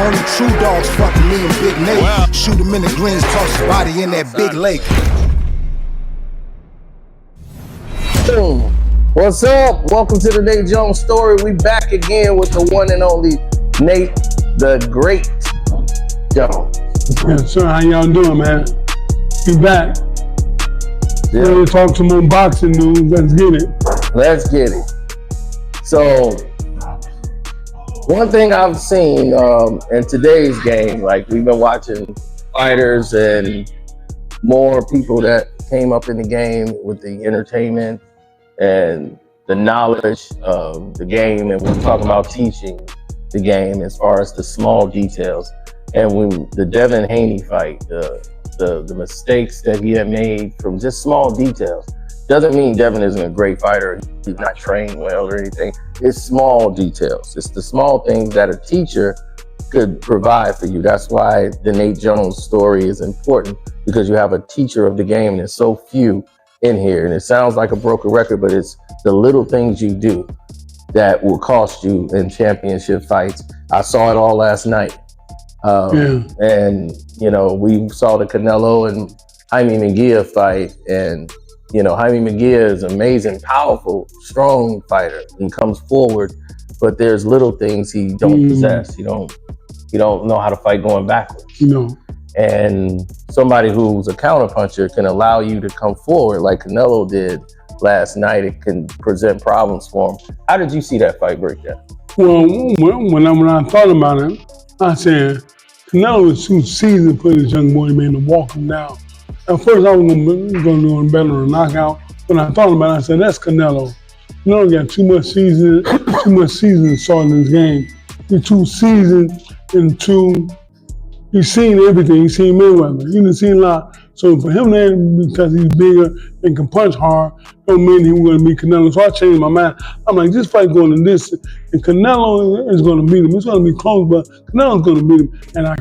Only true dogs fucking me and Big Nate. Wow. Shoot him in the greens, toss his body in that big lake. Boom. What's up? Welcome to the Nate Jones story. We back again with the one and only Nate, the Great Jones. Yes, sir. How y'all doing, man? We back. Yeah. Ready to talk some more boxing news. Let's get it. Let's get it. So, one thing I've seen in today's game, like we've been watching fighters and more people that came up in the game with the entertainment and the knowledge of the game, and we're talking about teaching the game as far as the small details. And when the Devin Haney fight, the mistakes that he had made from just small details, doesn't mean Devin isn't a great fighter, he's not trained well or anything. It's small details. It's the small things that a teacher could provide for you. That's why the Nate Jones story is important, because you have a teacher of the game, and there's so few in here. And it sounds like a broken record, but it's the little things you do that will cost you in championship fights. I saw it all last night. And, you know, we saw the Canelo and Jaime Munguia fight, and you know, Jaime Munguia is an amazing, powerful, strong fighter and comes forward, but there's little things he don't possess. You don't know how to fight going backwards. No. And somebody who's a counterpuncher can allow you to come forward like Canelo did last night. It can present problems for him. How did you see that fight break down? Well, when I thought about it, I said, Canelo is too seasoned for this young boy, man, to walk him down. At first, I was going to do him better than a knockout. When I thought about it, I said, that's Canelo. Canelo got too much seasoning salt in his game. He's too seasoned and he's seen everything. He's seen Mayweather. He done seen a lot. So for him to, because he's bigger and can punch hard, don't mean he was going to beat Canelo. So I changed my mind. I'm like, this fight going to this, and Canelo is going to beat him. It's going to be close, but Canelo's going to beat him. And I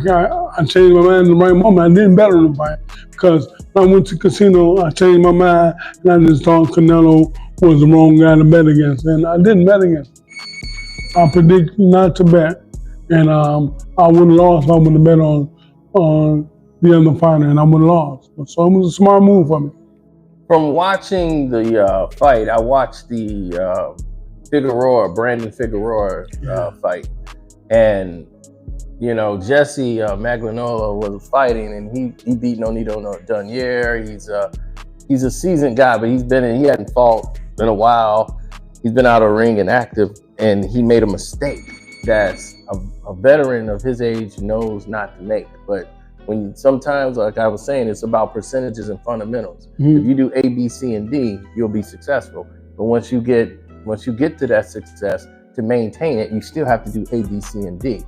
changed my mind in the right moment. I didn't bet on the fight, because when I went to casino, I changed my mind, and I just thought Canelo was the wrong guy to bet against. And I didn't bet against him. I predicted not to bet. And I would have lost if I would have bet on the other fighter, and I would have lost. So it was a smart move for me. From watching the fight, I watched the Brandon Figueroa fight. And, you know, Jesse Maglanola was fighting, and he beat Nonito Dunier. He's a seasoned guy, but he hadn't fought in a while. He's been out of ring and active, and he made a mistake that's a veteran of his age knows not to make. But sometimes, like I was saying, it's about percentages and fundamentals. If you do A, B, C, and D, you'll be successful. But once you get to that success, to maintain it, you still have to do A, B, C, and D.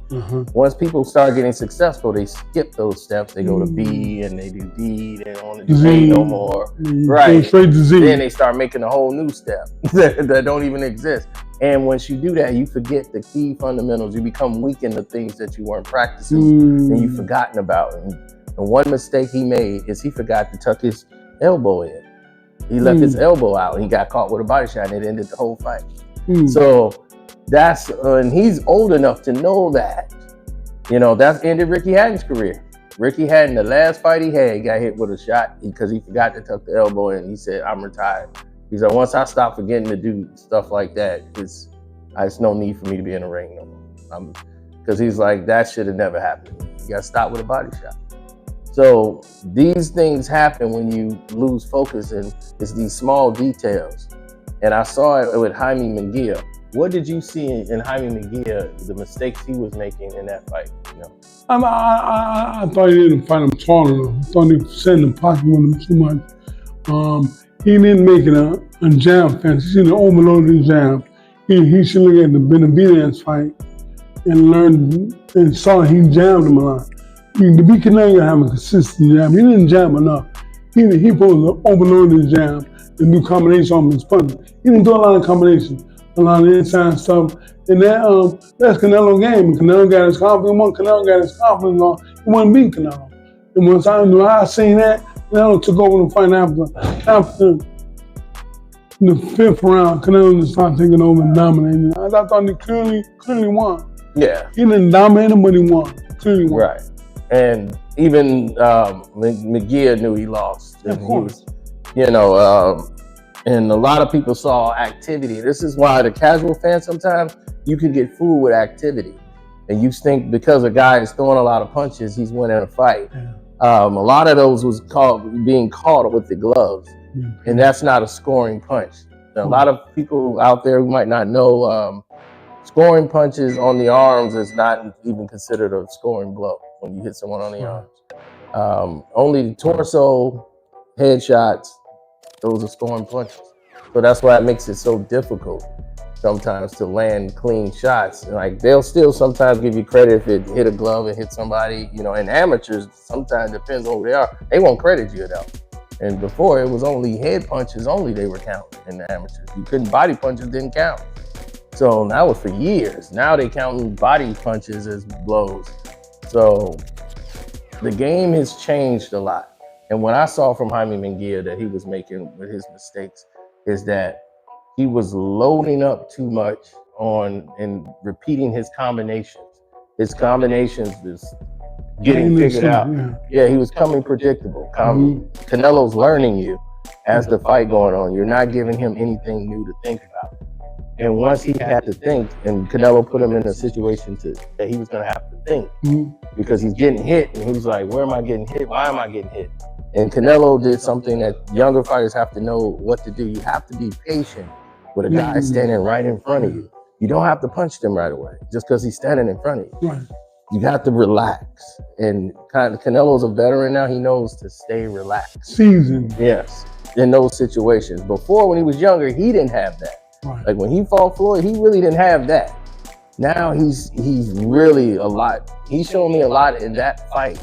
Once people start getting successful, they skip those steps. They go to B and they do D. They don't want to do A no more. Right. Straight to Z. Then they start making a whole new step that don't even exist. And once you do that, you forget the key fundamentals. You become weak in the things that you weren't practicing and you've forgotten about. And one mistake he made is he forgot to tuck his elbow in. He left his elbow out, and he got caught with a body shot, and it ended the whole fight. So that's, and he's old enough to know that. You know, that's ended Ricky Hatton's career. Ricky Hatton, the last fight he had, he got hit with a shot because he forgot to tuck the elbow in. He said, I'm retired. He said, once I stop forgetting to do stuff like that, it's no need for me to be in the ring no more. Because he's like, that should have never happened. You got to stop with a body shot. So these things happen when you lose focus, and it's these small details. And I saw it with Jaime Munguia. What did you see in Jaime Munguia, the mistakes he was making in that fight? You know? I thought he didn't fight him tall enough. I thought he was setting the pocket with him too much. He didn't make it a jab fence. He should have overloaded the jab. He should look at the Benavidez fight and learn and saw he jabbed him a lot. To be Canelo, you have a consistent jab. He didn't jab enough. He supposed to overload his jab and do combinations on his punch. He didn't do a lot of combinations, a lot of inside stuff. And that's Canelo's game. Canelo got his confidence. Once Canelo got his confidence on, he wouldn't beat Canelo. And once I seen that, Canelo took over the fight after the fifth round. Canelo just started taking over and dominating. I thought he clearly won. Yeah. He didn't dominate him, but he won. Clearly won. Right. And even McGee knew he lost. Of course. And a lot of people saw activity. This is why the casual fan, sometimes you can get fooled with activity. And you think because a guy is throwing a lot of punches, he's winning a fight. Yeah. A lot of those was being caught with the gloves. Mm-hmm. And that's not a scoring punch. A lot of people out there who might not know, scoring punches on the arms is not even considered a scoring blow when you hit someone on the arms. Only the torso, headshots, those are scoring punches. So that's why it makes it so difficult sometimes to land clean shots. Like they'll still sometimes give you credit if it hit a glove and hit somebody, and amateurs, sometimes depends on who they are, they won't credit you enough. And before it was only head punches only they were counting in the amateurs. You couldn't, body punches didn't count. So that was for years. Now they counting body punches as blows. So the game has changed a lot. And what I saw from Jaime Munguia that he was making with his mistakes is that he was loading up too much on and repeating his combinations. His combinations was getting figured out. Yeah, he was coming predictable. Canelo's learning you as the fight going on. You're not giving him anything new to think about. And once he had to think, and Canelo put him in a situation that he was going to have to think because he's getting hit, and he was like, where am I getting hit? Why am I getting hit? And Canelo did something that younger fighters have to know what to do. You have to be patient with a guy standing right in front of you. You don't have to punch them right away just because he's standing in front of you. Right. You got to relax. And Canelo's a veteran now. He knows to stay relaxed. Seasoned. Yes, in those situations. Before, when he was younger, he didn't have that. Right. Like when he fought Floyd, he really didn't have that. Now he's really a lot. He's shown me a lot in that fight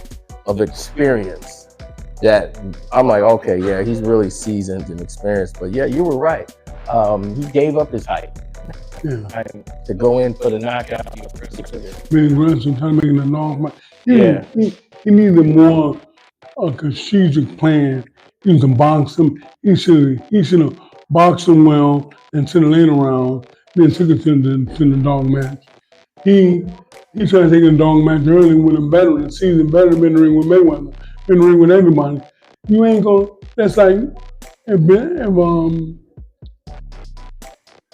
of experience that I'm like, okay, yeah, he's really seasoned and experienced. But yeah, you were right. He gave up his height to go in for the knockout. Being aggressive, trying to make it a long fight. He needed more a strategic plan. You can box him. He should have boxed him well and to the later round, then took it to the dog match. He tried to take a dog match early with a veteran, seasoned veteran, been in the ring with Mayweather, been in the ring with everybody. You ain't gonna. That's like if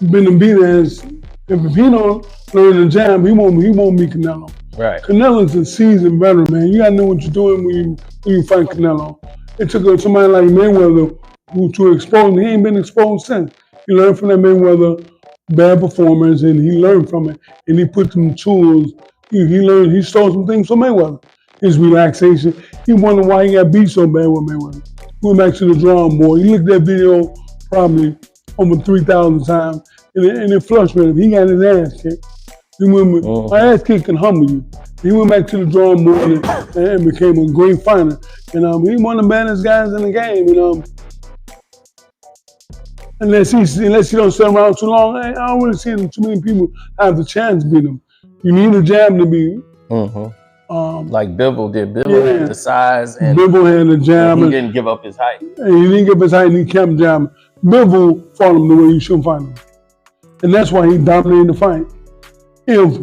Benavidez, if he don't learn the jab, he won't be Canelo. Right. Canelo's a seasoned veteran, man. You gotta know what you're doing when you fight Canelo. It took somebody like Mayweather who to expose him. He ain't been exposed since. He learned from that Mayweather bad performance, and he learned from it, and he put some tools. He stole some things from Mayweather. His relaxation. He wondered why he got beat so bad with Mayweather. Went back to the drawing board. He looked at that video probably over 3,000 times, and it frustrated him. He got his ass kicked. My ass kick can humble you. He went back to the drawing board and became a great fighter. And he one of the baddest guys in the game. And unless he don't sit around too long, I don't really see too many people have the chance to beat him. You need a jab to beat. Like Bivol did. Bivol had the size, and Bivol had the jab. He didn't give up his height. And he didn't give up his height, and he kept jabbing. Bivol fought him the way you should fight him. And that's why he dominated the fight. If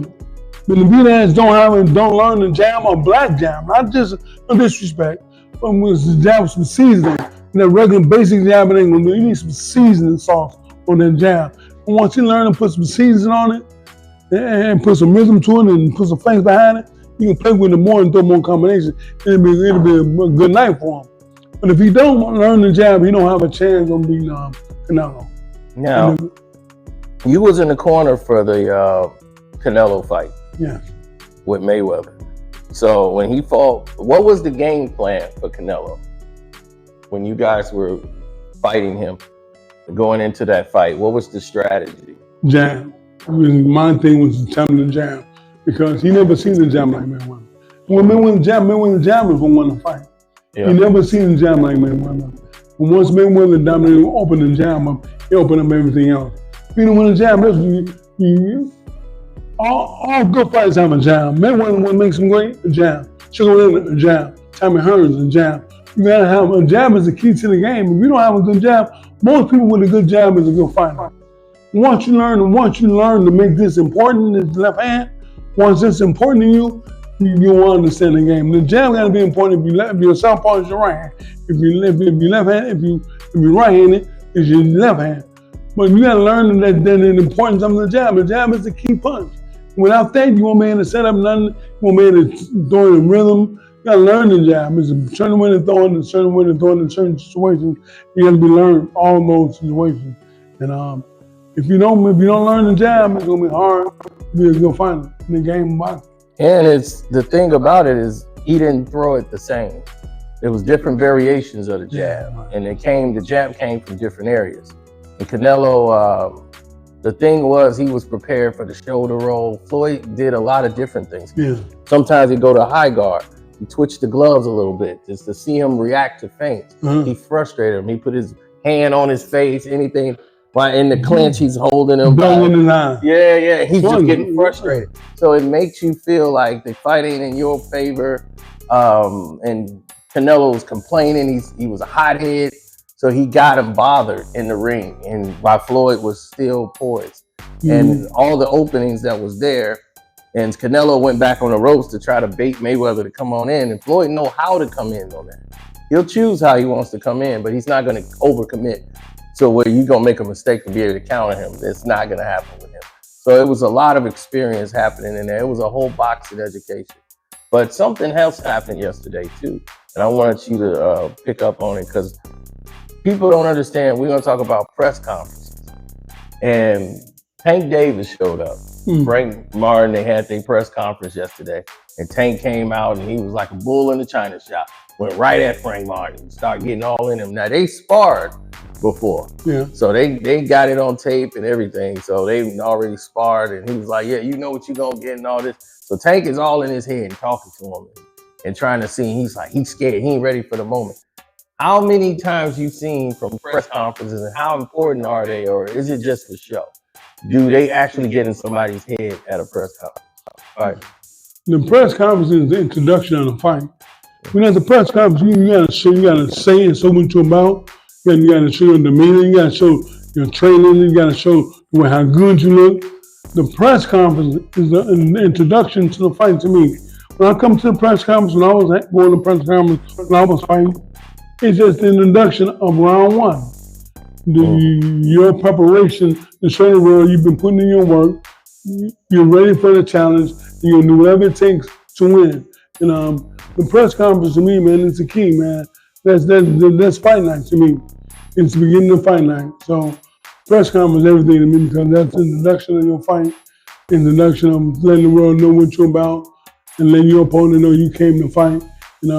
Benavidez don't learn the jab or black jab, not just no disrespect, but with the jab with some seasoning, that regular basic jab, it ain't gonna do. You need some seasoning sauce on that jab. And once you learn to put some seasoning on it and put some rhythm to it and put some flanks behind it, you can play with it more and throw more combinations. It'll be a good night for him. But if he don't learn the jab, he don't have a chance on beating Canelo. Now, you was in the corner for the Canelo fight. Yeah. With Mayweather. So when he fought, what was the game plan for Canelo when you guys were fighting him going into that fight? What was the strategy? Jab. My thing was to tell him the jab because he never seen the jab like Mayweather. When Mayweather jab was from one to fight. Yeah. He never seen the jab like Mayweather. And once Mayweather dominated, opened the jab up, he opened up everything else. You know, when the jab, all good fighters have a jab. Mayweather, what makes him great, a jab. Sugar Ray, a jab. Tommy Hearns, a jab. You gotta have a jab is the key to the game. If you don't have a good jab, most people with a good jab is a good fighter. Once you learn to make this important, this left hand, Once it's important to you, you will understand the game. The jab got to be important if your southpaw is your right hand. If you left hand, if you right-handed, it's your left hand. But you got to learn that the importance of the jab. The jab is the key punch. Without that, you won't be able to set up nothing. You won't be able to throw it in rhythm. You got to learn the jab. It's a certain way to throw it, a certain way to throw it in certain situations. You got to be learned all those situations. And if you don't learn the jab, it's gonna be hard to be a good fighter in the game of boxing. And it's the thing about it is he didn't throw it the same. There was different variations of the jab, and the jab came from different areas. And Canelo, the thing was he was prepared for the shoulder roll. Floyd did a lot of different things. Yeah. Sometimes he'd go to high guard. He twitched the gloves a little bit just to see him react to feints. He frustrated him. He put his hand on his face, anything. While in the clinch, he's holding him. Yeah. He's just getting frustrated. So it makes you feel like the fight ain't in your favor. And Canelo was complaining. He was a hothead. So he got him bothered in the ring. And while Floyd was still poised. And all the openings that was there. And Canelo went back on the ropes to try to bait Mayweather to come on in. And Floyd know how to come in on that. He'll choose how he wants to come in, but he's not going to overcommit. So where you're going to make a mistake to be able to counter him, it's not going to happen with him. So it was a lot of experience happening in there. It was a whole boxing education. But something else happened yesterday too. And I wanted you to pick up on it because people don't understand. We're going to talk about press conferences. And Tank Davis showed up. Frank Martin, they had their press conference yesterday. And Tank came out and he was like a bull in the china shop. Went right at Frank Martin, started getting all in him. Now they sparred before. Yeah. So they got it on tape and everything. So they already sparred and he was like, yeah, you know what you're gonna get and all this. So Tank is all in his head and talking to him and trying to see. He's like, he's scared. He ain't ready for the moment. How many times you seen from press conferences and how important are they, or is it just for show? Do they actually get in somebody's head at a press conference? All right. The press conference is the introduction of the fight. When at the press conference, you gotta say it so much about. You gotta show your demeanor. You gotta show your training. You gotta show how good you look. The press conference is an introduction to the fight to me. When I come to the press conference, when I was going to the press conference, when I was fighting, it's just the introduction of round one. Your preparation to show the world you've been putting in your work. You're ready for the challenge. You're gonna do whatever it takes to win. And the press conference to me, man, it's the key, man. That's fight night to me. It's the beginning of fight night. So press conference is everything to me because that's the introduction of your fight, introduction of letting the world know what you're about and letting your opponent know you came to fight. And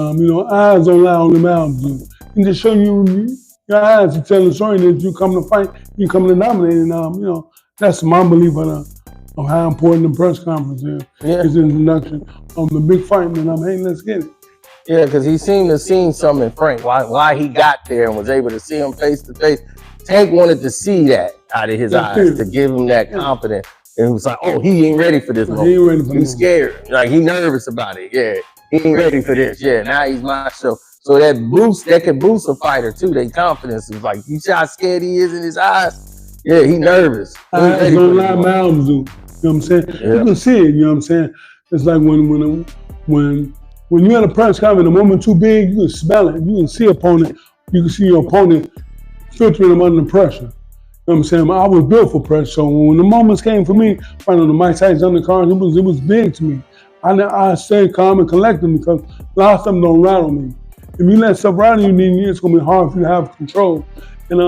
eyes don't lie, only mouths do. And just show you your eyes to tell the story that you come to fight, you come to dominate. And that's my belief of how important the press conference is. Yeah. It's the introduction of the big fight, and hey, let's get it. Yeah, because he seemed to have seen something in Frank. Why he got there and was able to see him face to face. Tank wanted to see that out of his eyes to give him that confidence. And he was like, oh, he ain't ready for this moment. He ain't ready for He's scared. Like, he nervous about it. Yeah, he ain't ready for this. Yeah, now he's my show. So that can boost a fighter too. Their confidence is like, you see how scared he is in his eyes? Yeah, he nervous. Eyes don't lie, mouths do. You know what I'm saying? Yeah. You can see it, you know what I'm saying? It's like when you're at a press conference, the moment too big, you can smell it. You can see opponent. You can see your opponent filtering them under pressure. You know what I'm saying? I was built for pressure. So when the moments came for me, fighting on the Mike Tyson undercard, it was big to me. I stayed calm and collected because a lot of stuff don't rattle me. If you let stuff rattle you, it's gonna be hard for you to have control. And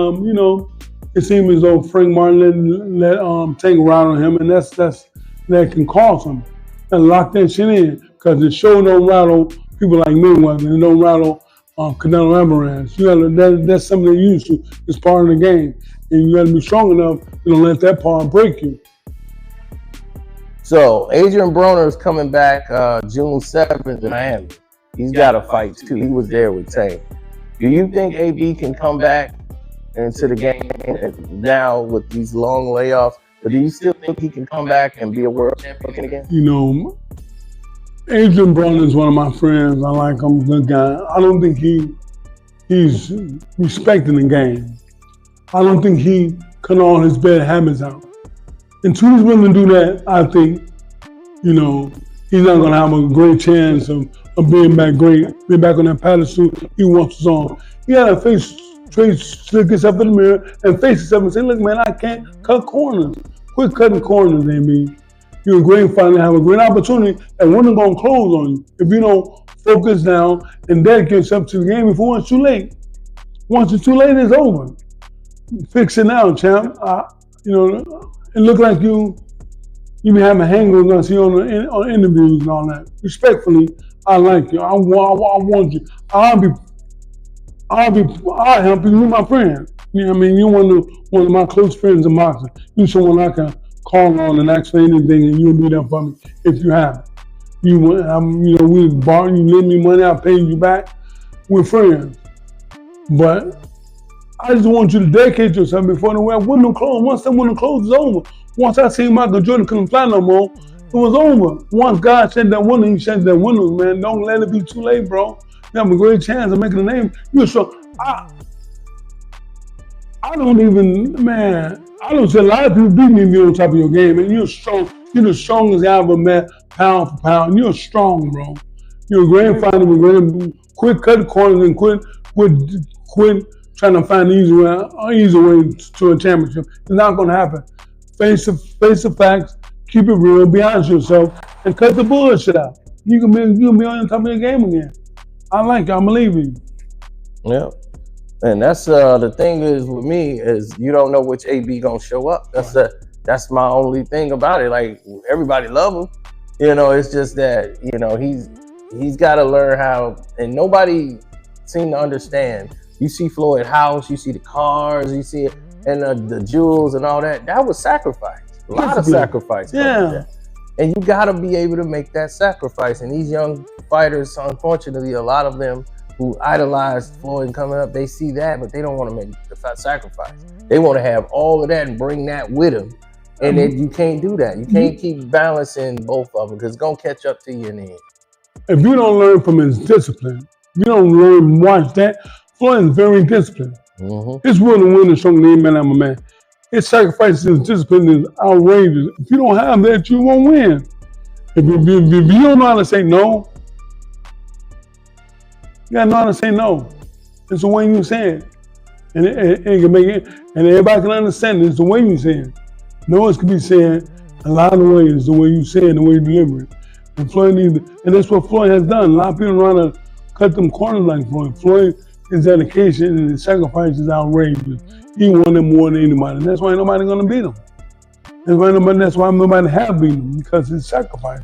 it seemed as though Frank Martin let Tank rattle him, and that can cause him. And lock that shit in, because the show don't rattle people like Mayweather, and don't rattle Canelo Alvarez. That's something they're used to. It's part of the game, and you got to be strong enough to don't let that part break you. So Adrian Broner is coming back June 7th in Miami. He's got a fight too. He was there with Tank. Do you think AB can come back into the game now with these long layoffs? But do you still think he can come back and be a world champion again? Adrian Broner is one of my friends. I like him, good guy. I don't think he's respecting the game. I don't think he cut all his bad habits out. Until he's willing to do that, I think you know, he's not gonna have a great chance of being back on that pedestal he once was on. He gotta look himself in the mirror and face himself and say, look, man, I can't cut corners. Quit cutting corners, AB. You're a great fighter, have a great opportunity, and one is gonna close on you if you don't focus down and dedicate yourself to the game before it's too late. Once it's too late, it's over. Fix it now, champ. You know, it look like you be having hangovers I see on interviews and all that. Respectfully, I like you. I want you. I'll help you. You're my friend. You know what I mean? You're one of my close friends in boxing. You're someone I can call on and ask for anything, and you'll be there for me if you have it. You know, we borrow, you lend me money, I pay you back. We're friends. But I just want you to dedicate yourself before the window closed. Once that window closed, it's over. Once I seen Michael Jordan couldn't fly no more, it was over. Once God shut that window, he shut that window, man. Don't let it be too late, bro. You have a great chance of making a name. You're so I don't see a lot of people beat me if you're on top of your game, and you're strong. You're the strongest guy I've ever met, pound for pound. You're strong, bro. You're a great fighter. Quit cutting corners and quit trying to find an easy way to a championship. It's not going to happen. Face the facts, keep it real, be honest with yourself, and cut the bullshit out. You can be on top of your game again. I believe in you. Yeah. And that's the thing is with me is you don't know which AB gonna show up. That's my only thing about it. Like everybody love him, you know. It's just that he's got to learn how, and nobody seem to understand. You see Floyd House, you see the cars, you see it, and the jewels and all that. That was sacrifice. A lot of sacrifice. Yeah. And you got to be able to make that sacrifice. And these young fighters, unfortunately, a lot of them who idolized Floyd coming up, they see that, but they don't want to make the sacrifice. They want to have all of that and bring that with them. And you can't do that. You can't keep balancing both of them because it's going to catch up to you in the end. If you don't learn from his discipline, if you don't learn, watch that, Floyd is very disciplined. Mm-hmm. His will to win is strong name, man, I'm a man. His sacrifice, his discipline is outrageous. If you don't have that, you won't win. If you don't know how to say no, you gotta know how to say no. It's the way you say it. And it can make it, and everybody can understand it. It's the way you say it. No, it can be said a lot of ways, the way you say it, the way you deliver it. And Floyd and that's what Floyd has done. A lot of people want to cut them corners like Floyd. Floyd, his dedication and his sacrifice is outrageous. He wanted more than anybody. And that's why nobody's gonna beat him. That's why nobody have beat him, because his sacrifice.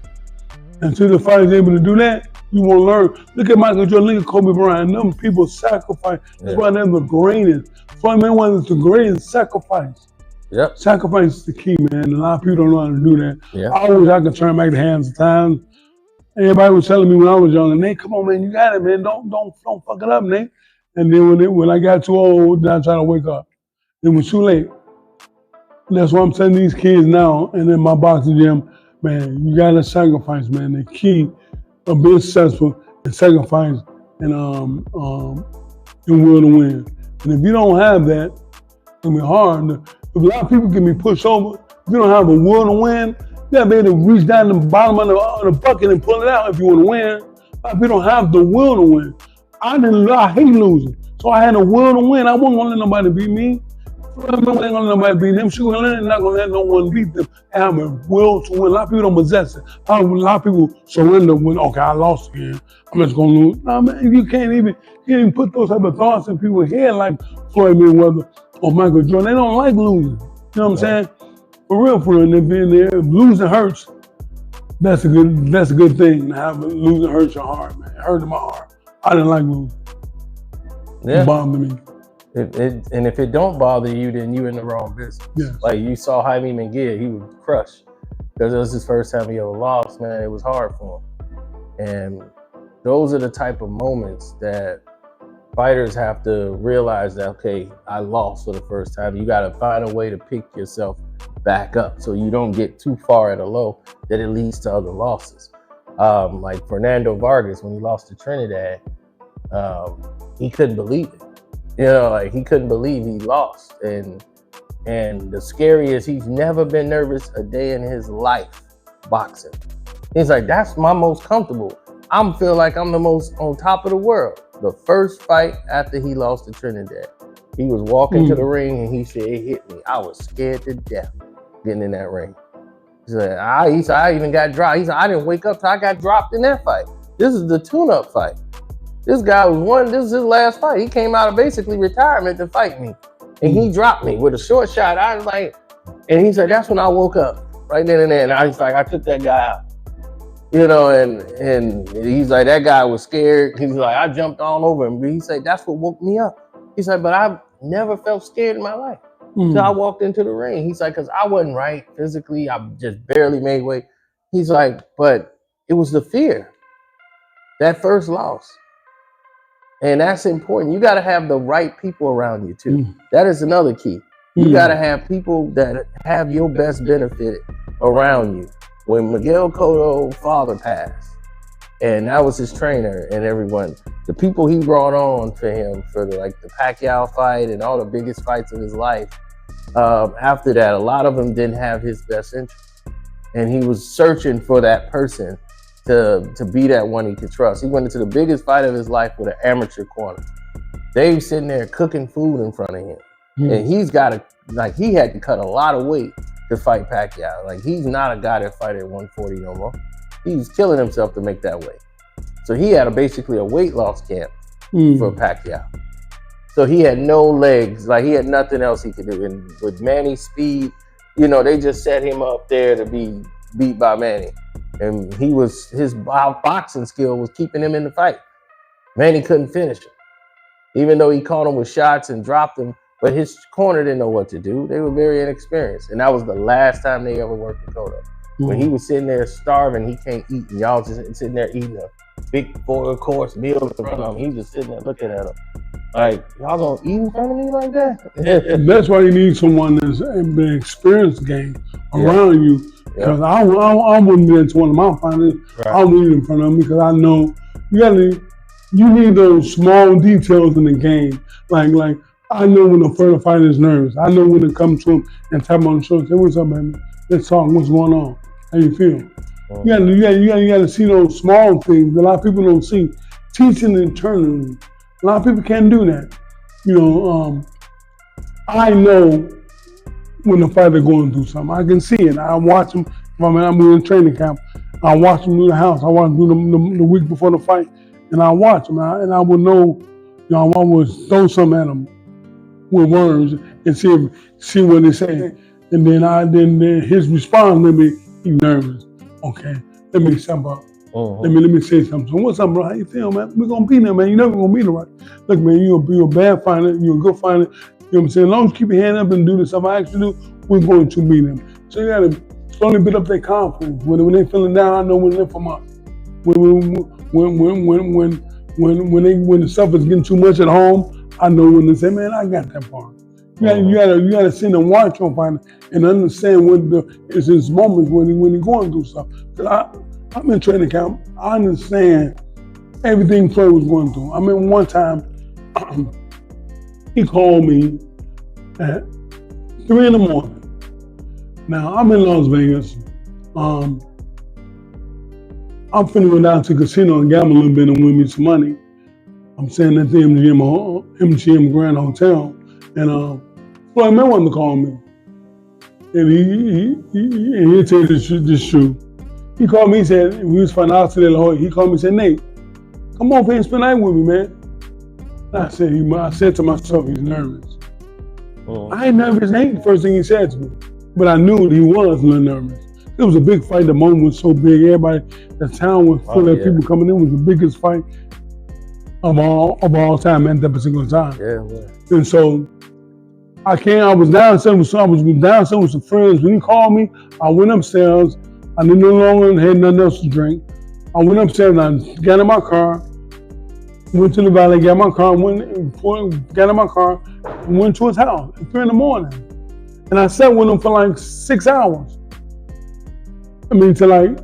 Until the fighter's able to do that, you won't learn. Look at Michael Jordan, look at Kobe Bryant. Them people sacrifice. That's why they're the greatest. Floyd Mayweather is the greatest sacrifice. Yep. Sacrifice is the key, man. A lot of people don't know how to do that. Yep. I wish I could turn back the hands of time. Everybody was telling me when I was young, Nate, come on, man, you got it, man. Don't fuck it up, Nate. And then when I got too old, then I tried to wake up. It was too late. That's why I'm telling these kids now, and in my boxing gym, man, you gotta sacrifice, man. The key of being successful is sacrifice and will to win. And if you don't have that, it's gonna be hard. If a lot of people can be pushed over, if you don't have a will to win, you gotta be able to reach down to the bottom of the bucket and pull it out if you want to win. A lot of people don't have the will to win. I hate losing, so I had a will to win. I wasn't gonna let nobody beat me. I ain't gonna let nobody beat them. She gonna not gonna let no one beat them. I have a will to win. A lot of people don't possess it. A lot of people surrender when, okay, I lost again, I'm just gonna lose. Nah, man, you can't even put those type of thoughts in people's head like Floyd Mayweather or Michael Jordan. They don't like losing. You know what I'm saying? For real. And if losing hurts, that's a good thing. To have losing hurts your heart, man. It hurt my heart. I didn't like losing. Yeah. It bothered me. And if it don't bother you, then you in the wrong business. Yes. Like you saw Jaime Munguia, he was crushed because it was his first time he ever lost. Man, it was hard for him. And those are the type of moments that fighters have to realize that, okay, I lost for the first time. You got to find a way to pick yourself back up so you don't get too far at a low that it leads to other losses. Like Fernando Vargas, when he lost to Trinidad, he couldn't believe it. You know, like he couldn't believe he lost. And the scariest, he's never been nervous a day in his life boxing. He's like, that's my most comfortable. I feel like I'm the most on top of the world. The first fight after he lost to Trinidad, he was walking to the ring and he said, it hit me. I was scared to death getting in that ring. He said, I even got dropped. He said, I didn't wake up till I got dropped in that fight. This is the tune-up fight. This guy this is his last fight. He came out of basically retirement to fight me. And he dropped me with a short shot. I was like, and he said, that's when I woke up right then and there. And I was like, I took that guy out. You know, and he's like, that guy was scared. He's like, I jumped all over him. But he said, that's what woke me up. He's like, but I've never felt scared in my life. So I walked into the ring. He's like, because I wasn't right physically. I just barely made weight. He's like, but it was the fear. That first loss. And that's important. You got to have the right people around you too. That is another key. You got to have people that have your best benefit around you. When Miguel Cotto's father passed, and that was his trainer and everyone, the people he brought on for him for the Pacquiao fight and all the biggest fights of his life, after that, a lot of them didn't have his best interest. And he was searching for that person to be that one he could trust. He went into the biggest fight of his life with an amateur corner. They were sitting there cooking food in front of him. And he had to cut a lot of weight to fight Pacquiao. Like, he's not a guy that fight at 140 no more. He's killing himself to make that weight. So he had basically a weight loss camp for Pacquiao. So he had no legs, like he had nothing else he could do. And with Manny's speed, you know, they just set him up there to be beat by Manny. And his boxing skill was keeping him in the fight. Manny couldn't finish him. Even though he caught him with shots and dropped him, but his corner didn't know what to do. They were very inexperienced. And that was the last time they ever worked with Cotto. When he was sitting there starving, he can't eat. And y'all just sitting there eating a big 4-course meal in front of him. He's just sitting there looking at him. Like, y'all gonna eat in front of me like that? That's why you need someone that's been experienced game around you. Because I wouldn't be into one of my fighters. I wouldn't eat in front of me because I know you need those small details in the game. Like I know when the first fighter is nervous. I know when to come to him and tap him on the shoulder. Say, what's up, baby? Let's talk. What's going on? How you feel? You got to see those small things that a lot of people don't see. Teaching internally. A lot of people can't do that. You know, I know when the fighter going through something. I can see it. I watch them. I'm in training camp. I watch them do the house. I watch them do the week before the fight, and I watch them. And I would know. You know, I would throw something at them with words and see what they say. And then his response, maybe he's nervous. Okay, let me step up. Let me say something. So what's up, bro? How you feel, man? We're gonna beat him, man. You're never gonna beat him, right? Look, man, you're a bad fighter. You're a good fighter. You know what I'm saying? As long as you keep your hand up and do the stuff I asked you to do, we're going to beat him. So you gotta slowly build up their confidence. When they feeling down, I know when they're from up. When the stuff is getting too much at home, I know when to say, man, I got that part. You gotta sit and watch your fighter and understand what is his moments when he's going through stuff. I'm in training camp. I understand everything Floyd was going through. I mean, one time he called me at 3 a.m. Now I'm in Las Vegas. I'm finna go down to the casino and gamble a little bit and win me some money. I'm staying at the MGM Grand Hotel, and Floyd Mayweather called me, and he tell you this truth. He called me. He said we was fighting out today, La Jolla. He called me and said, Nate, come over here and spend the night with me, man. And I said to myself, he's nervous. I ain't nervous. Ain't the first thing he said to me, but I knew he was a little nervous. It was a big fight. The moment was so big. Everybody, the town was full of people coming in. It was the biggest fight of all time at that particular time. Yeah. And so I was downstairs with some friends. When he called me, I went upstairs. I no longer had nothing else to drink. I went upstairs and I got in my car, went to the valley, got in my car, and went to his house at 3 a.m. And I sat with him for like 6 hours. I mean, till like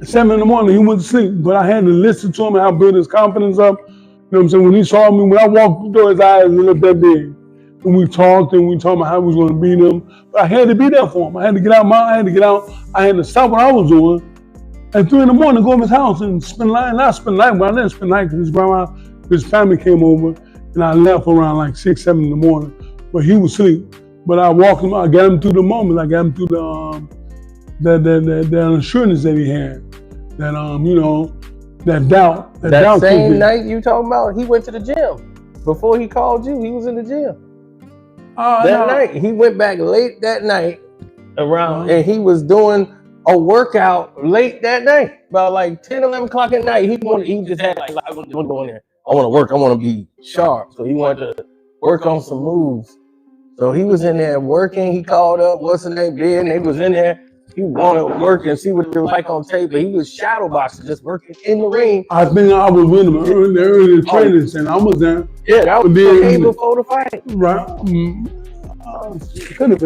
7 a.m, he went to sleep. But I had to listen to him and how build his confidence up. You know what I'm saying? When he saw me, when I walked through his eyes, they looked that big. And we talked about how we was going to beat him. But I had to be there for him. I had to get out. I had to stop what I was doing at 3 in the morning, go to his house and spend the night. Not spend the night, but I didn't spend the night because his grandma, his family came over, and I left around like 6, 7 in the morning. But he was asleep. But I walked him. I got him through the moment. I got him through the assurance that he had. That you know, that doubt. That same night you talking about, he went to the gym. Before he called you, he was in the gym. That night, he went back late that night around, and he was doing a workout late that night, about like 10, 11 o'clock at night. He just had like, I want to go in there. I want to work. I want to be sharp. So he wanted to work on some moves. So he was in there working. He called up, what's his name, Ben. They was in there. He wanted to work and see what it was like on tape, but he was shadow boxing, just working in the ring. I think I was with him early training center. I was there. Yeah, that was the day before the fight. Right. Could have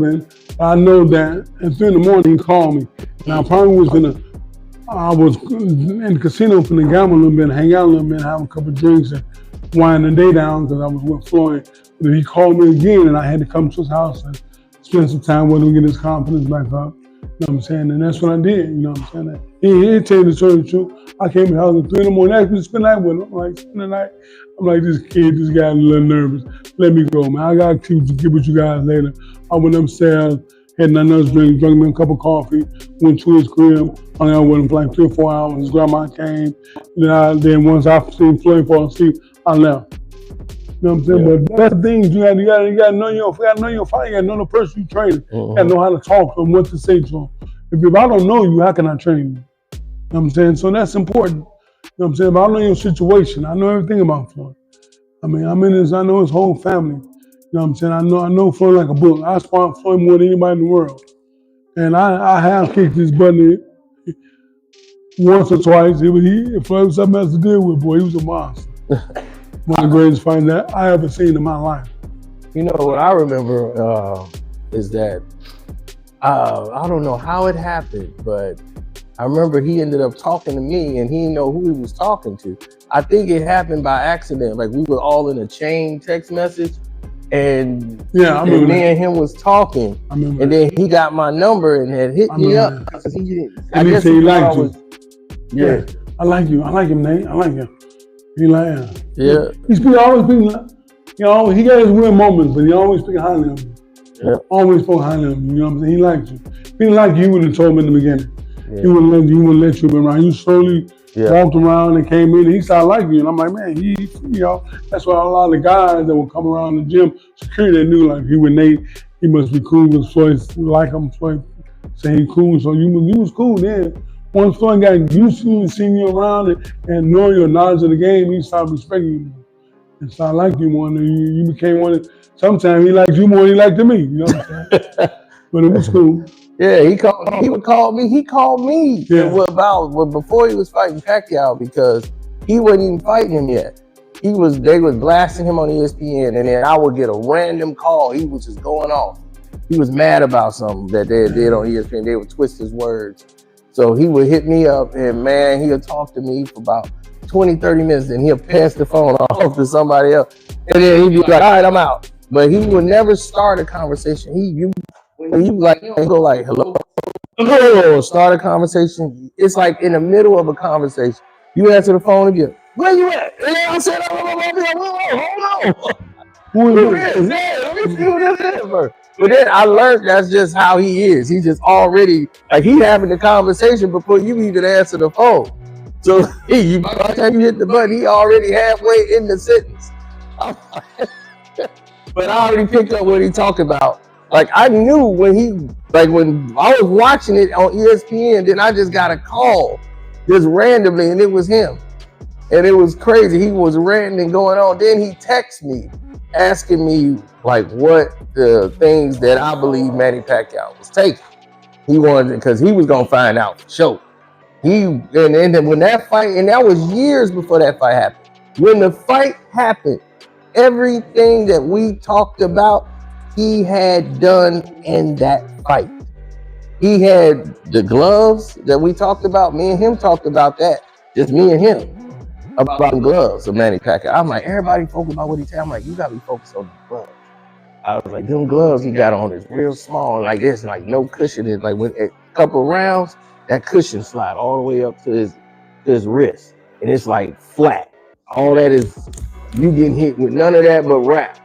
been. I know that at 3 in the morning he called me. And I probably was I was in the casino for the gamble a little bit, hang out a little bit, have a couple of drinks and wind the day down because I was with Floyd. But he called me again and I had to come to his house and spend some time with him, get his confidence back up. You know what I'm saying? And that's what I did. You know what I'm saying? He tell you the truth. I came to the house at 3 in the morning, asked me to spend the night with him. I'm like, spend the night. I'm like, this guy a little nervous. Let me go, man. I got to get with you guys later. I went upstairs, had nothing else to drink, drank me a cup of coffee, went to his crib, hung out with him for like 3 or 4 hours. His grandma came. Then once I seen Floyd fall asleep, I left. You know what I'm saying? Yeah. But that's the thing, you gotta know your fight, you gotta know the person you training. You gotta know how to talk to them, what to say to them. If I don't know you, how can I train you? You know what I'm saying? So that's important. You know what I'm saying? If I know your situation, I know everything about Floyd. I mean, I know his whole family. You know what I'm saying? I know Floyd like a book. I spar Floyd more than anybody in the world. And I have kicked his butt once or twice. If Floyd was something else to deal with, boy, he was a monster. One of the greatest fights that I ever seen in my life. You know what I remember is that I don't know how it happened, but I remember he ended up talking to me and he didn't know who he was talking to. I think it happened by accident. Like we were all in a chain text message and me and him was talking. And then he got my number and had hit me up. I guess he liked you. Yeah. I like you. I like him, Nate. I like him. He like him. Yeah. Always speaking, he got his weird moments, but he always speaking highly of him. Yeah. Always spoke highly of him. You know what I'm saying? He liked you. If he didn't like you, he would have told me in the beginning. Yeah. He wouldn't let you be around. You slowly walked around and came in and he started liking you. And I'm like, man, that's why a lot of the guys that would come around the gym, security, they knew like he with Nate, he must be cool with Floyd, like him, Floyd say he cool. So you was cool then. Once Floyd got used to you and seeing you around and knowing your knowledge of the game, he started respecting you more and started liking you more. And you became one of, sometimes he liked you more than he liked me. You know what I'm saying? But it was cool. Yeah, he would call me. He called me before he was fighting Pacquiao because he wasn't even fighting him yet. They was blasting him on ESPN, and then I would get a random call. He was just going off. He was mad about something that they did on ESPN. They would twist his words. So he would hit me up and man, he'll talk to me for about 20, 30 minutes and he'll pass the phone off to somebody else. And then he'd be like, all right, I'm out. But he would never start a conversation. He'd go like, hello, start a conversation. It's like in the middle of a conversation. You answer the phone again. Where you at? And I said, hold on. Who is this? Let me see who this is first. But then I learned that's just how he is. He's just already, like he having the conversation before you even answer the phone. So by the time you hit the button, he already halfway in the sentence. But I already picked up what he talked about. Like I knew when I was watching it on ESPN, then I just got a call just randomly and it was him. And it was crazy. He was ranting and going on. Then he texted me asking me like what the things that I believe Manny Pacquiao was taking. He wanted because he was gonna find out for sure. And then when that fight, and that was years before that fight happened. When the fight happened, everything that we talked about, he had done in that fight. He had the gloves that we talked about. Me and him talked about that. Just me and him. About the gloves of Manny Pacquiao. I'm like, everybody focus about what he tell. I'm like, you gotta be focused on the gloves. I was like, them gloves he got on is real small, like this, like no cushion. It's like with a couple rounds, that cushion slide all the way up to his wrist, and it's like flat. All that is you getting hit with none of that but wrap.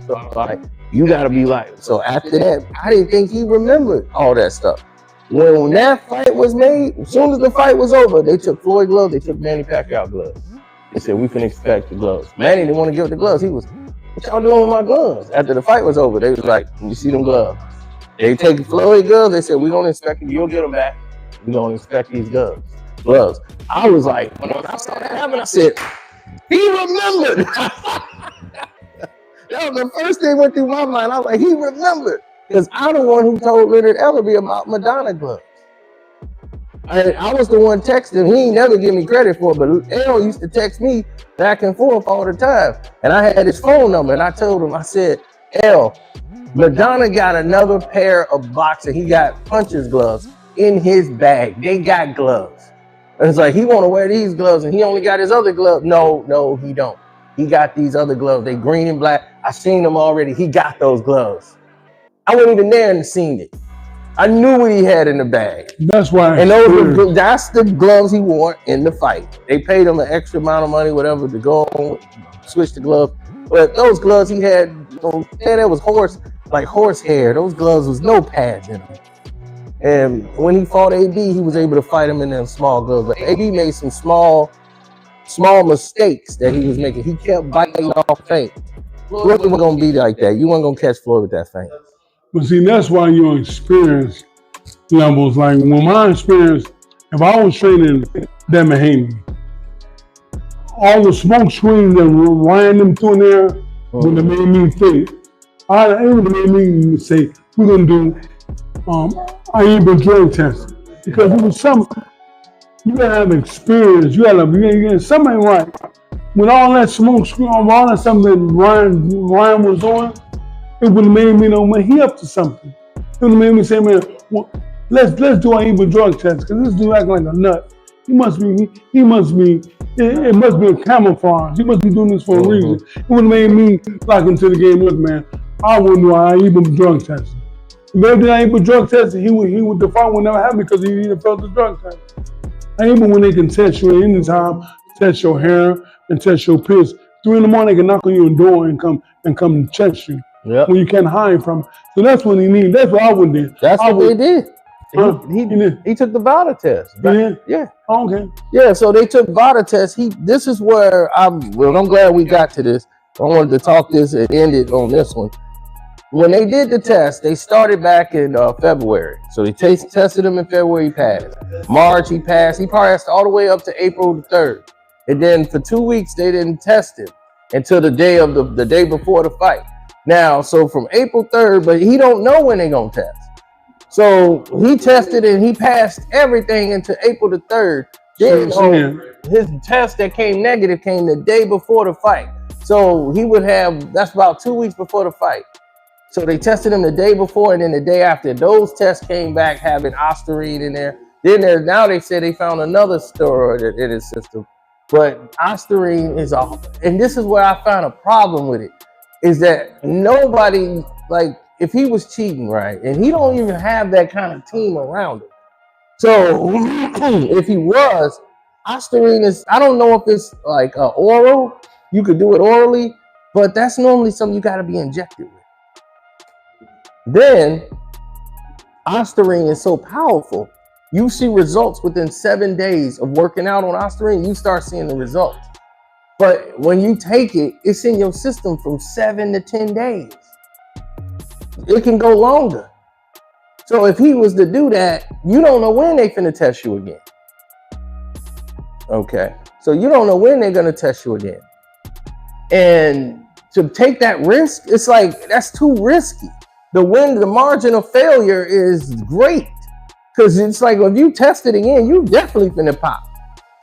So like you gotta be like. So after that, I didn't think he remembered all that stuff. When that fight was made, as soon as the fight was over, they took Floyd gloves, they took Manny Pacquiao gloves. They said we can expect the gloves. Manny didn't want to give the gloves. He was, what y'all doing with my gloves? After the fight was over, they was like, you see them gloves? They take Floyd gloves. They said we're gonna inspect them. You'll get them back. We're gonna inspect these gloves. I was like, when I saw that happen, I said, he remembered. That was the first thing went through my mind. I was like, he remembered. Because I'm the one who told Leonard Ellerby about Madonna gloves. I was the one texting. He ain't never give me credit for it, but L used to text me back and forth all the time. And I had his phone number, and I told him, I said, L, Madonna got another pair of boxing. He got puncher's gloves in his bag. They got gloves. And it's like, he want to wear these gloves, and he only got his other gloves. No, he don't. He got these other gloves. They green and black. I seen them already. He got those gloves. I wasn't even there and seen it. I knew what he had in the bag. That's why. And that's the gloves he wore in the fight. They paid him an extra amount of money, whatever, to go on, switch the gloves. But those gloves he had, that was horse hair. Those gloves was no pads in them. And when he fought AD, he was able to fight him in them small gloves. But AD made some small mistakes that he was making. He kept biting off feint. Floyd wasn't gonna be like that. You weren't gonna catch Floyd with that feint. But see, that's why your experience levels, like when my experience, if I was training Dan Mahaney, all the smoke screens that were ran them through in there would have made me think. It would have made me say, we're gonna do IEBA drug testing. Because it was you gotta have experience, you gotta something right. With all that smoke screen, all that stuff that Ryan was doing, it would have made me know, man, he up to something. It would have made me say, man, well, let's do an IEBA drug test, because this dude acting like a nut. It must be a camouflage. He must be doing this for a reason. It would have made me lock into the game. Look, man, I wouldn't do an IEBA drug test. If he did an IEBA drug test, the fight would never happen because he didn't failed the drug test. IEBA, when they can test you at any time, test your hair and test your piss. 3 in the morning, they can knock on your door and come test you. Yep. When you can't hide from it. So that's what he needs. That's what I would do. That's what they did. He took the VADA test. Yeah. Okay. Yeah, so they took VADA test. This is where I'm glad we got to this. I wanted to talk this and end it on this one. When they did the test, they started back in February. So they tested him in February, he passed. March, he passed. He passed all the way up to April the 3rd. And then for 2 weeks, they didn't test him until the day before the fight. Now, so from April 3rd, but he don't know when they're going to test. So he tested and he passed everything until April the 3rd. Then his test that came negative came the day before the fight. So he would have, that's about 2 weeks before the fight. So they tested him the day before and then the day after. Those tests came back having Ostarine in there. Then now they said they found another steroid in his system. But Ostarine is off. And this is where I found a problem with it. Is that nobody, like, if he was cheating, right, and he don't even have that kind of team around him. So if he was, Ostarine is, I don't know if it's like oral, you could do it orally, but that's normally something you got to be injected with. Then Ostarine is so powerful, you see results within 7 days of working out on Ostarine, you start seeing the results. But when you take it, it's in your system from 7 to 10 days. It can go longer. So if he was to do that, you don't know when they finna test you again. Okay. So you don't know when they're gonna test you again. And to take that risk, it's like, that's too risky. The margin of failure is great. Because it's like, if you test it again, you definitely finna pop.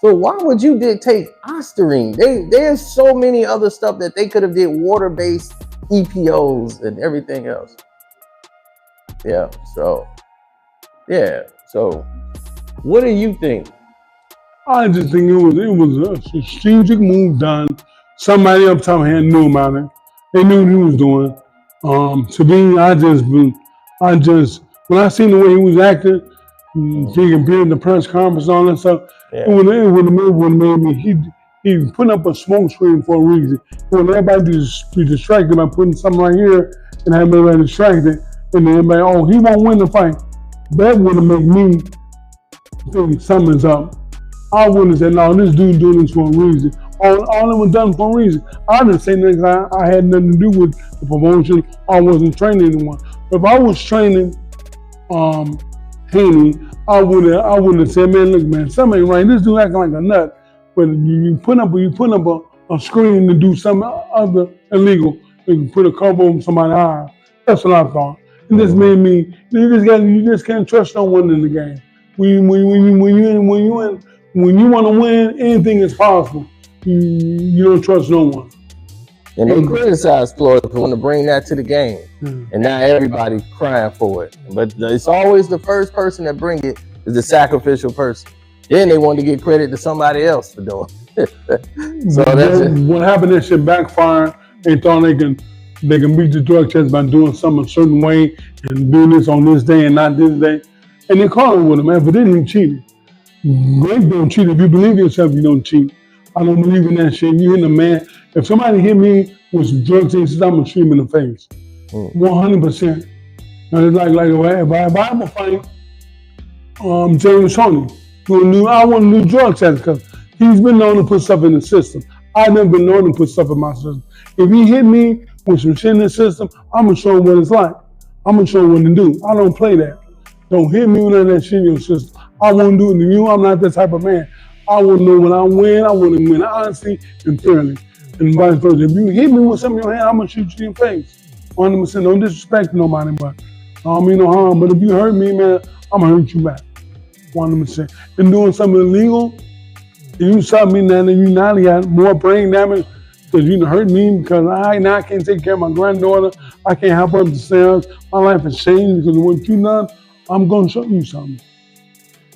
So why would you take Ostarine? There's so many other stuff that they could have did, water-based EPOs and everything else. Yeah, so what do you think? I just think it was a strategic move done. Somebody up top here knew about it. They knew what he was doing. To me, I just when I seen the way he was acting, He can be in the press conference and all that stuff. Yeah. It would have made me. He put up a smoke screen for a reason. When everybody just be distracted by putting something right here and have everybody distracted, and then everybody, oh, he won't win the fight. That would have made me think something's up. I wouldn't have said, no, this dude doing this for a reason. All it was done for a reason. I didn't say nothing. I had nothing to do with the promotion. I wasn't training anyone. If I was training Haney, I would have said, man, look, man, something ain't right. This dude acting like a nut. But you put up a screen to do something other illegal. You put a cover over somebody's eye. That's what I thought. It just made me. You just can't trust no one in the game. When you want to win, anything is possible. You don't trust no one. And they criticize Florida for wanting to bring that to the game. And now everybody's crying for it. But it's always the first person that bring it is the sacrificial person. Then they want to give credit to somebody else for doing it. So that's it. What happened, that shit backfired. They thought they can beat the drug test by doing something a certain way and doing this on this day and not this day. And they caught him with him, man, but then he cheated. Great don't cheat. If you believe in yourself, you don't cheat. I don't believe in that shit. You hit a man. If somebody hit me with some drug tests, I'm gonna shoot him in the face. 100%. And it's like if I ever fight James Tony, I want to do drug tests because he's been known to put stuff in the system. I've never been known to put stuff in my system. If he hit me with some shit in the system, I'm gonna show him what it's like. I'm gonna show him what to do. I don't play that. Don't hit me with none of that shit in your system. I won't do it to you. I'm not that type of man. I want to know when I win. I want to win honestly and fairly. And vice versa. If you hit me with something in your hand, I'm going to shoot you in your face. 100%. Don't disrespect nobody, but I don't mean no harm. But if you hurt me, man, I'm going to hurt you back. 100%. And doing something illegal, and you shot me now, and you now got more brain damage because you hurt me because I can't take care of my granddaughter. I can't help her upstairs. My life has changed because of what you done. I'm going to show you something.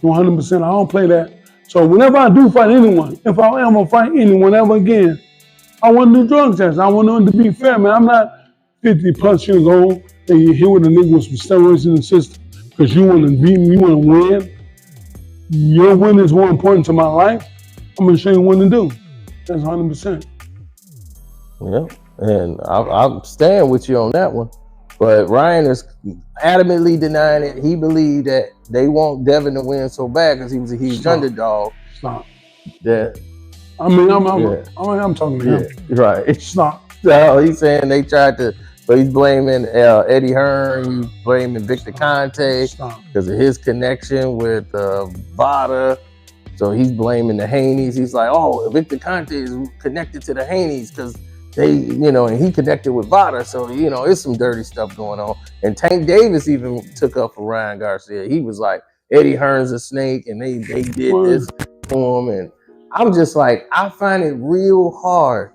100%. I don't play that. So whenever I do fight anyone, if I ever fight anyone ever again, I want to do drug tests. I want them to be fair, man. I'm not 50 plus years old and you're here with a nigga with some steroids in the system because you want to beat me, you want to win. Your win is more important to my life. I'm going to show you what to do. That's 100%. Yeah, and I'll stand with you on that one. But Ryan is adamantly denying it. He believed that they want Devin to win so bad because he was a huge underdog. Stop. That I'm talking to him. Right. Stop. So he's saying they tried to. So he's blaming Eddie Hearn. He's blaming Victor Conte because of his connection with Vada. So he's blaming the Haneys. He's like, oh, Victor Conte is connected to the Haneys because they, and he connected with Vada. So, it's some dirty stuff going on. And Tank Davis even took up for Ryan Garcia. He was like, Eddie Hearn's a snake and they did this for him. And I'm just like, I find it real hard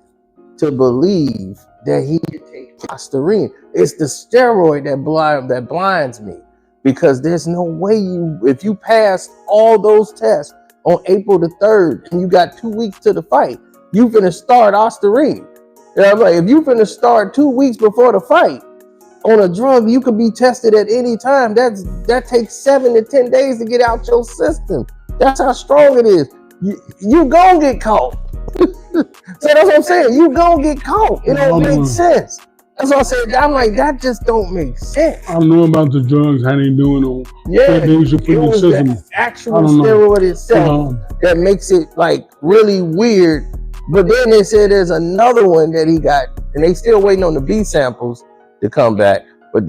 to believe that he could take Ostarine. It's the steroid that blinds me because there's no way if you pass all those tests on April the 3rd and you got 2 weeks to the fight, you finna start Ostarine. If you finna start 2 weeks before the fight on a drug, you could be tested at any time. That takes 7 to 10 days to get out your system. That's how strong it is. You gonna get caught. So that's what I'm saying. You gonna get caught. It don't make sense. That's what I said. I'm like, that just don't make sense. I know about the drugs, how they doing them. Yeah, it was the actual steroid itself that makes it like really weird. But then they said there's another one that he got, and they still waiting on the B samples to come back. But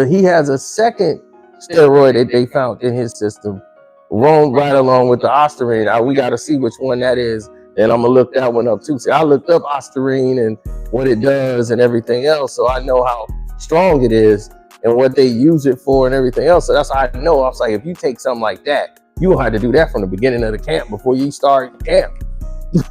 he has a second steroid that they found in his system, right along with the Ostarine. We got to see which one that is, and I'm gonna look that one up too. See, I looked up Ostarine and what it does and everything else, so I know how strong it is and what they use it for and everything else. So that's how I know. I was like, if you take something like that, you will have to do that from the beginning of the camp before you start camp.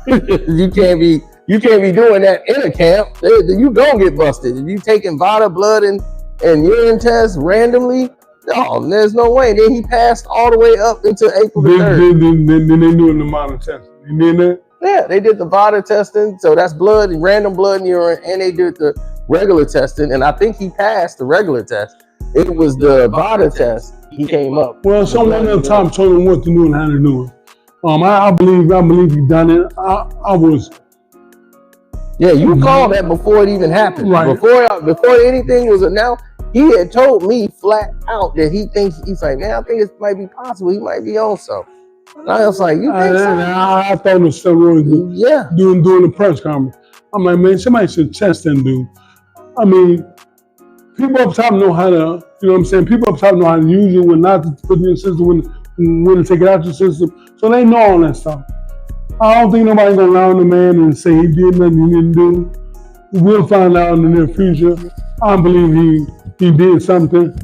You can't be doing that in a camp. You gonna get busted. If you taking Vada blood and urine tests randomly, no, there's no way. Then he passed all the way up until April the 3rd. Then they doing the Vada testing. You did that? Yeah, they did the Vada testing. So that's blood, random blood and urine, and they did the regular testing. And I think he passed the regular test. It was the Vada test. he came up. Well, someone else top told him what to do and how to do it. I believe he done it. I was. Yeah, you called that before it even happened. Right. Before anything was announced, he had told me flat out that he's like, man, I think it might be possible. He might be on something. And I was like, you think so? I thought it was steroids. Yeah. Doing the press conference. I'm like, man, somebody should test them, dude. I mean, people up top know how to, you know what I'm saying? People up top know how to use it, when not to put it in the system, when to take it out of the system. So they know all that stuff. I don't think nobody's gonna lie on the man and say he did nothing he didn't do. We'll find out in the near future. I believe he did something.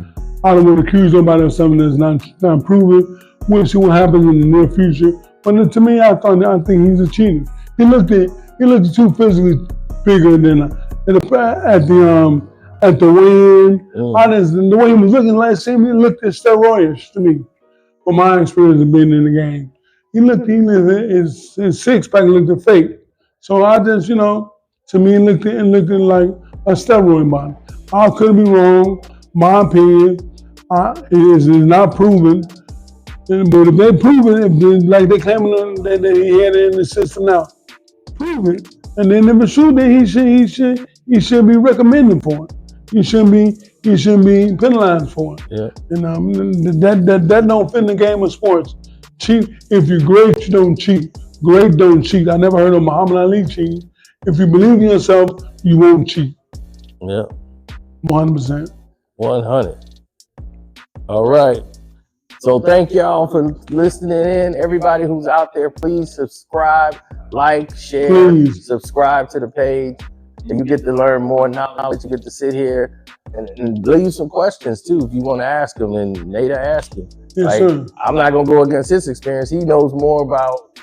I don't want to accuse nobody of something that's not proven. We'll see what happens in the near future. But to me, I think he's a cheater. He looked too physically bigger than at the weigh-in. The way he was looking last time, he looked steroidish to me. From my experience of being in the game, his six-pack looked fake. So I just, to me, it looked like a steroid body. I could be wrong. My opinion is not proven. But if they prove it, like they claiming that he had it in the system now, prove it. And then if it's true, then he should be recommended for it. He shouldn't be penalized for it. Yeah. And that don't fit in the game of sports. Cheat. If you're great, you don't cheat. Great don't cheat. I never heard of Muhammad Ali cheating. If you believe in yourself, you won't cheat. Yeah. 100%. 100. All right. So thank y'all for listening in. Everybody who's out there, please subscribe, like, share, subscribe to the page. And you get to learn more knowledge. You get to sit here and leave some questions too if you want to ask them. And Nada asked him. Yes, sir. I'm not gonna go against his experience. He knows more about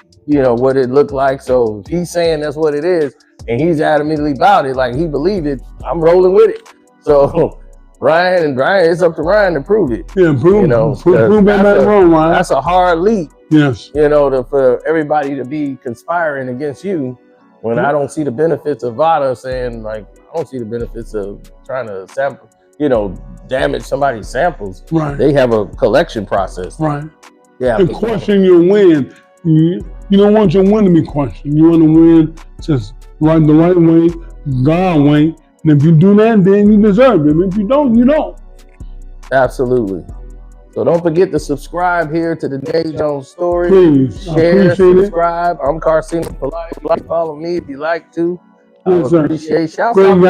what it looked like. So if he's saying that's what it is, and he's adamantly about it, like he believed it, I'm rolling with it. So Ryan, it's up to Ryan to prove it. Yeah, prove that wrong, Ryan. That's a hard leap. Yes. For everybody to be conspiring against you. When I don't see the benefits of VADA saying, like, I don't see the benefits of trying to sample, damage somebody's samples. Right. They have a collection process. Right. Yeah. And question your win. You don't want your win to be questioned. You want to win just the right way, God way. And if you do that, then you deserve it. And if you don't, you don't. Absolutely. So don't forget to subscribe here to the Day Jones Story. Please, share, subscribe. I'm Karceno for life. Follow me if you like to. Yes, appreciate. Shouts out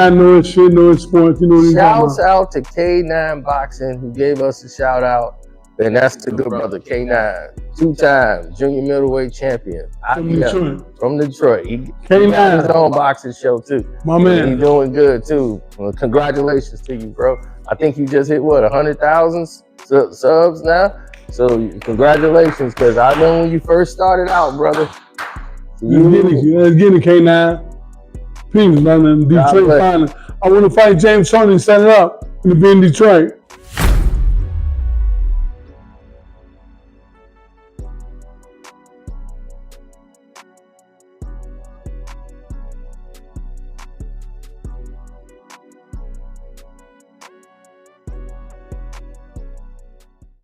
to K9 Boxing who gave us a shout out. And that's the good brother K9, 2-time junior middleweight champion from Detroit. He got his own boxing show too. My man, he's doing good too. Well, congratulations to you, bro. I think you just hit 100,000 subs now. So congratulations, because I know when you first started out, brother. Let's get it, K9. Peace, man. Detroit finally. I want to fight James Tony and set it up. And be in Detroit.